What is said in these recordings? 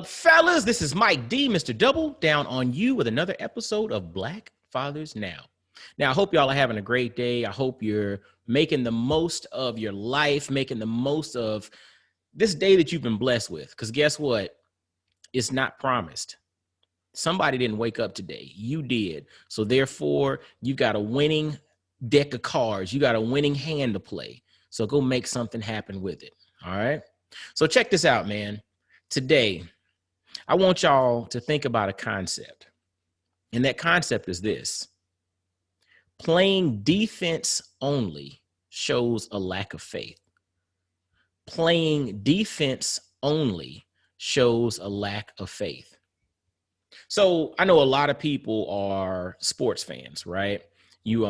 Fellas? This is Mike D, Mr. Double, down on you with another episode of Black Fathers Now. Now, I hope y'all are having a great day. I hope you're making the most of your life, making the most of this day that you've been blessed with. Because guess what? It's not promised. Somebody didn't wake up today. You did. So therefore, you got a winning deck of cards. You got a winning hand to play. So go make something happen with it. All right. So check this out, man. Today, I want y'all to think about a concept. And that concept is this: playing defense only shows a lack of faith. Playing defense only shows a lack of faith. So I know a lot of people are sports fans, right? You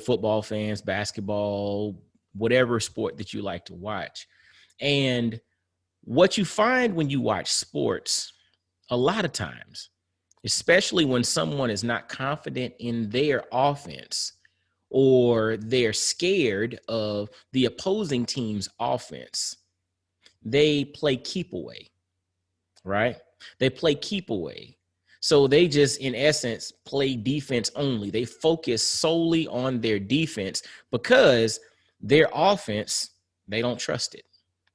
football fans, basketball, whatever sport that you like to watch. And what you find when you watch sports, a lot of times, especially when someone is not confident in their offense or they're scared of the opposing team's offense, they play keep away, right? They play keep away. So they just, in essence, play defense only. They focus solely on their defense because their offense, they don't trust it.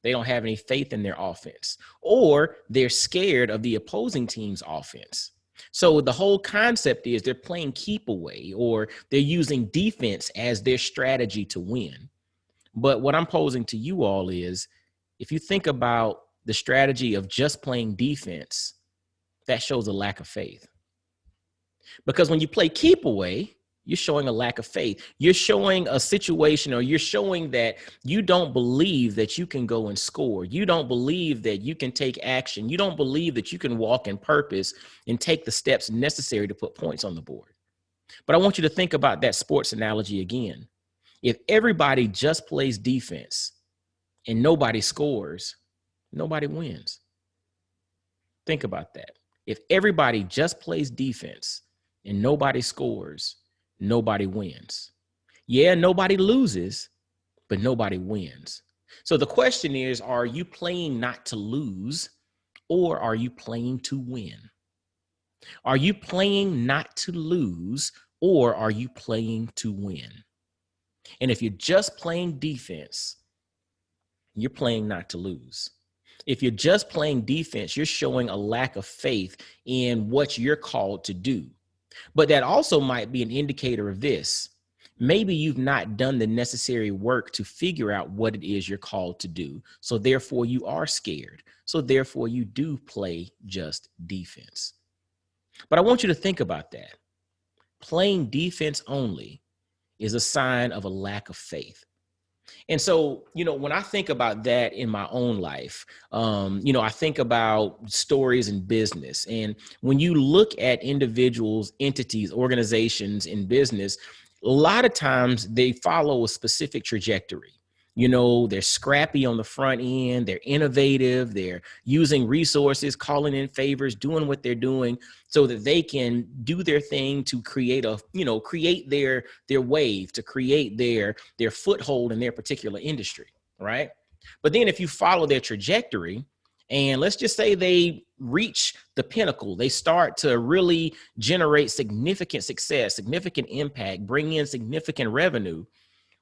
They don't have any faith in their offense, or they're scared of the opposing team's offense. So the whole concept is they're playing keep away, or they're using defense as their strategy to win. But what I'm posing to you all is, if you think about the strategy of just playing defense, that shows a lack of faith. Because when you play keep away, you're showing a lack of faith. You're showing a situation, or you're showing that you don't believe that you can go and score. You don't believe that you can take action. You don't believe that you can walk in purpose and take the steps necessary to put points on the board. But I want you to think about that sports analogy again. If everybody just plays defense and nobody scores, nobody wins. Think about that. If everybody just plays defense and nobody scores, nobody wins. Yeah, nobody loses, but nobody wins. So the question is, are you playing not to lose, or are you playing to win? Are you playing not to lose, or are you playing to win? And if you're just playing defense, you're playing not to lose. If you're just playing defense, you're showing a lack of faith in what you're called to do. But that also might be an indicator of this. Maybe you've not done the necessary work to figure out what it is you're called to do. So therefore you are scared. So therefore you do play just defense. But I want you to think about that. Playing defense only is a sign of a lack of faith. And so, when I think about that in my own life, I think about stories in business. And when you look at individuals, entities, organizations in business, a lot of times they follow a specific trajectory. They're scrappy on the front end. They're innovative. They're using resources, calling in favors, doing what they're doing so that they can do their thing to create create their wave, to create their foothold in their particular industry, right? But then if you follow their trajectory, and let's just say they reach the pinnacle, they start to really generate significant success, significant impact, bring in significant revenue.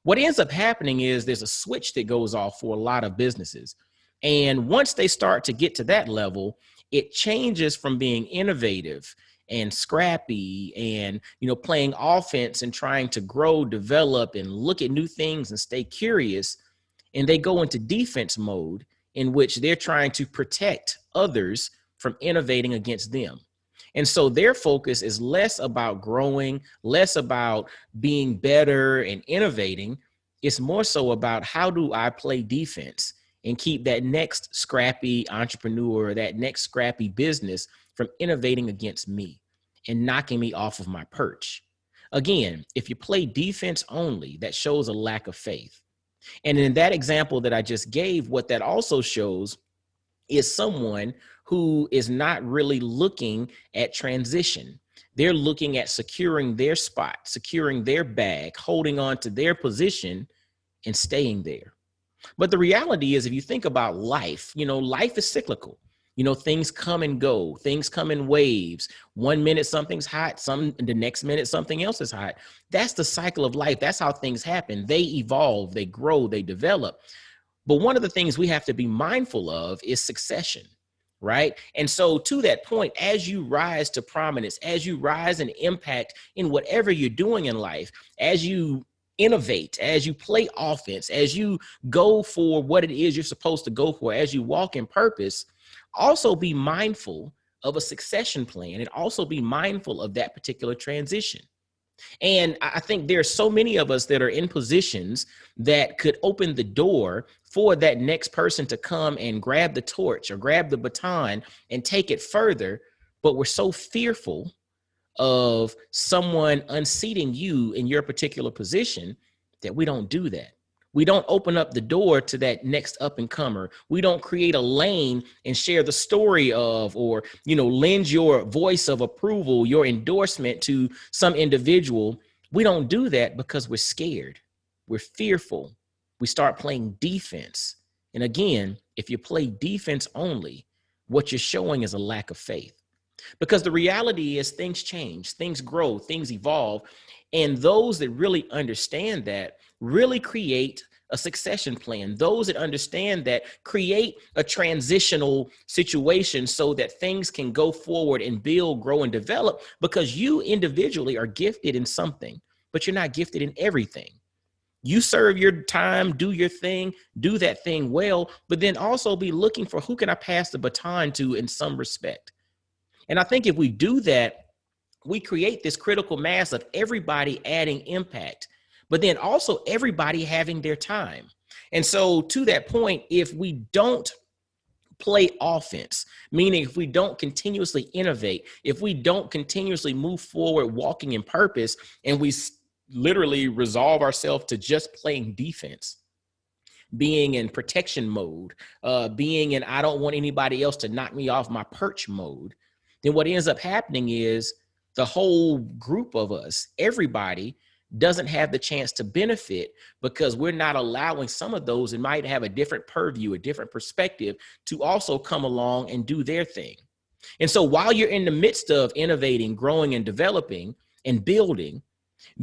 What ends up happening is there's a switch that goes off for a lot of businesses. And once they start to get to that level, it changes from being innovative and scrappy and, playing offense and trying to grow, develop, and look at new things and stay curious. And they go into defense mode, in which they're trying to protect others from innovating against them. And so their focus is less about growing, less about being better and innovating. It's more so about, how do I play defense and keep that next scrappy entrepreneur, that next scrappy business from innovating against me and knocking me off of my perch. Again, if you play defense only, that shows a lack of faith. And in that example that I just gave, what that also shows is someone who is not really looking at transition. They're looking at securing their spot, securing their bag, holding on to their position and staying there. But the reality is, if you think about life, life is cyclical. Things come and go. Things come in waves. One minute something's hot, the next minute something else is hot. That's the cycle of life. That's how things happen. They evolve, they grow, they develop. But one of the things we have to be mindful of is succession, right? And so to that point, as you rise to prominence, as you rise in impact in whatever you're doing in life, as you innovate, as you play offense, as you go for what it is you're supposed to go for, as you walk in purpose, also be mindful of a succession plan and also be mindful of that particular transition. And I think there are so many of us that are in positions that could open the door for that next person to come and grab the torch or grab the baton and take it further. But we're so fearful of someone unseating you in your particular position that we don't do that. We don't open up the door to that next up and comer. We don't create a lane and share the story of, or, lend your voice of approval, your endorsement to some individual. We don't do that because we're scared. We're fearful. We start playing defense. And again, if you play defense only, what you're showing is a lack of faith. Because the reality is things change, things grow, things evolve. And those that really understand that really create a succession plan. Those that understand that create a transitional situation so that things can go forward and build, grow, and develop, because you individually are gifted in something, but you're not gifted in everything. You serve your time, do your thing, do that thing well, but then also be looking for who can I pass the baton to in some respect. And I think if we do that, we create this critical mass of everybody adding impact, but then also everybody having their time. And so to that point, if we don't play offense, meaning if we don't continuously innovate, if we don't continuously move forward, walking in purpose, and we literally resolve ourselves to just playing defense, being in protection mode, being in I don't want anybody else to knock me off my perch mode, then what ends up happening is the whole group of us, everybody, doesn't have the chance to benefit because we're not allowing some of those that might have a different purview, a different perspective, to also come along and do their thing. And so while you're in the midst of innovating, growing, and developing and building,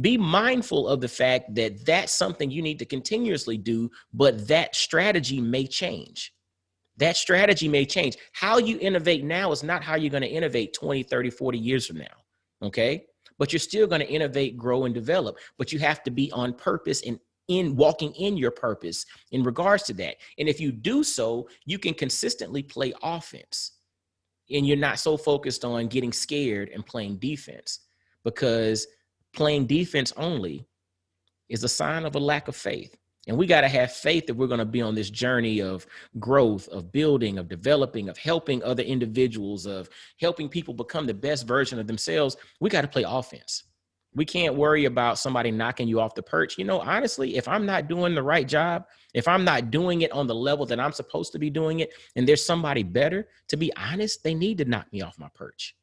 be mindful of the fact that that's something you need to continuously do, but that strategy may change. That strategy may change. How you innovate now is not how you're going to innovate 20, 30, 40 years from now. Okay. But you're still going to innovate, grow, and develop. But you have to be on purpose and in walking in your purpose in regards to that. And if you do so, you can consistently play offense. And you're not so focused on getting scared and playing defense, because playing defense only is a sign of a lack of faith. And we got to have faith that we're going to be on this journey of growth, of building, of developing, of helping other individuals, of helping people become the best version of themselves. We got to play offense. We can't worry about somebody knocking you off the perch. Honestly, if I'm not doing the right job, if I'm not doing it on the level that I'm supposed to be doing it, and there's somebody better, to be honest, they need to knock me off my perch.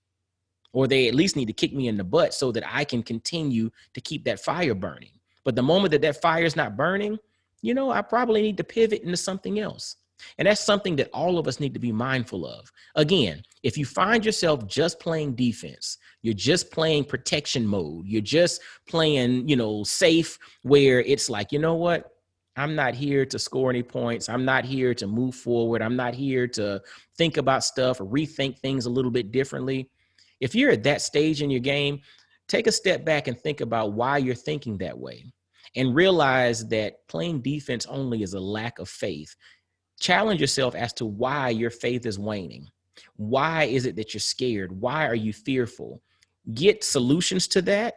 Or they at least need to kick me in the butt so that I can continue to keep that fire burning. But the moment that fire is not burning, I probably need to pivot into something else. And that's something that all of us need to be mindful of. Again, if you find yourself just playing defense, you're just playing protection mode, you're just playing, safe, where it's like, you know what? I'm not here to score any points. I'm not here to move forward. I'm not here to think about stuff or rethink things a little bit differently. If you're at that stage in your game, take a step back and think about why you're thinking that way, and realize that playing defense only is a lack of faith. Challenge yourself as to why your faith is waning. Why is it that you're scared? Why are you fearful? Get solutions to that,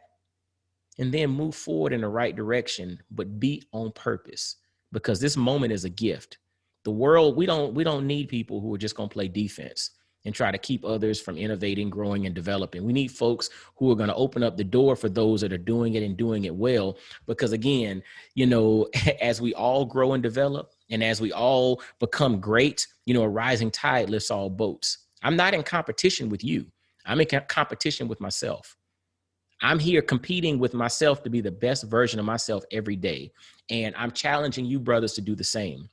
and then move forward in the right direction, but be on purpose, because this moment is a gift. The world, we don't need people who are just going to play defense and try to keep others from innovating, growing, and developing. We need folks who are going to open up the door for those that are doing it and doing it well. Because again, as we all grow and develop, and as we all become great, a rising tide lifts all boats. I'm not in competition with you. I'm in competition with myself. I'm here competing with myself to be the best version of myself every day. And I'm challenging you brothers to do the same.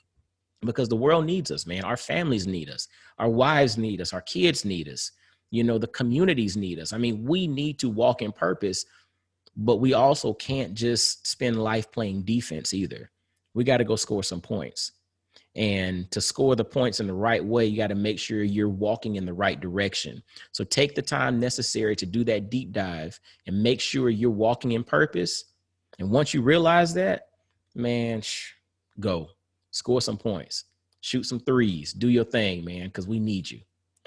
because the world needs us, man. Our families need us. Our wives need us. Our kids need us. You know, the communities need us. I mean, we need to walk in purpose, but we also can't just spend life playing defense either. We got to go score some points. And to score the points in the right way, you got to make sure you're walking in the right direction. So take the time necessary to do that deep dive and make sure you're walking in purpose. And once you realize that, man, go score some points, shoot some threes, do your thing, man, because we need you.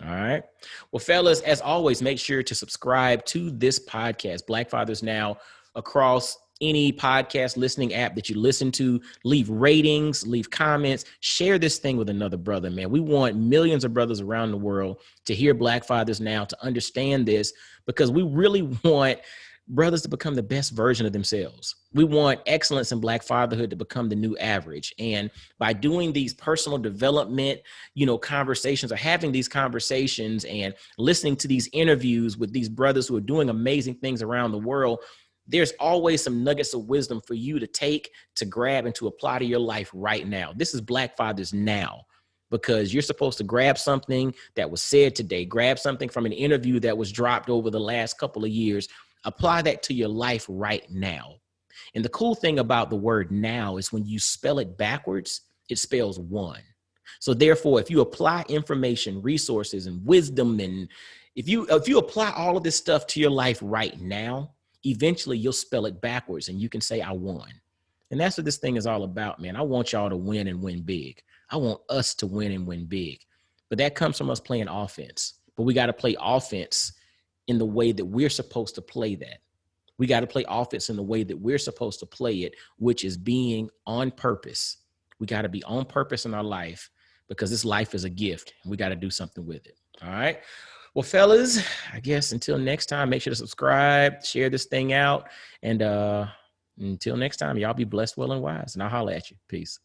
All right. Well, fellas, as always, make sure to subscribe to this podcast, Black Fathers Now, across any podcast listening app that you listen to. Leave ratings, leave comments, share this thing with another brother, man. We want millions of brothers around the world to hear Black Fathers Now, to understand this, because we really want brothers to become the best version of themselves. We want excellence in Black fatherhood to become the new average. And by doing these personal development, conversations, or having these conversations and listening to these interviews with these brothers who are doing amazing things around the world, there's always some nuggets of wisdom for you to take, to grab, and to apply to your life right now. This is Black Fathers Now, because you're supposed to grab something that was said today, grab something from an interview that was dropped over the last couple of years, apply that to your life right now. And the cool thing about the word now is when you spell it backwards, it spells one. So therefore, if you apply information, resources, and wisdom, and if you apply all of this stuff to your life right now, eventually you'll spell it backwards and you can say, I won. And that's what this thing is all about, man. I want y'all to win and win big. I want us to win and win big. But that comes from us playing offense. But we got to play offense in the way that we're supposed to play that. We got to play offense in the way that we're supposed to play it, which is being on purpose. We got to be on purpose in our life, because this life is a gift and we got to do something with it. All right. Well, fellas, I guess until next time, make sure to subscribe, share this thing out. And until next time, y'all be blessed, well, and wise. And I'll holler at you. Peace.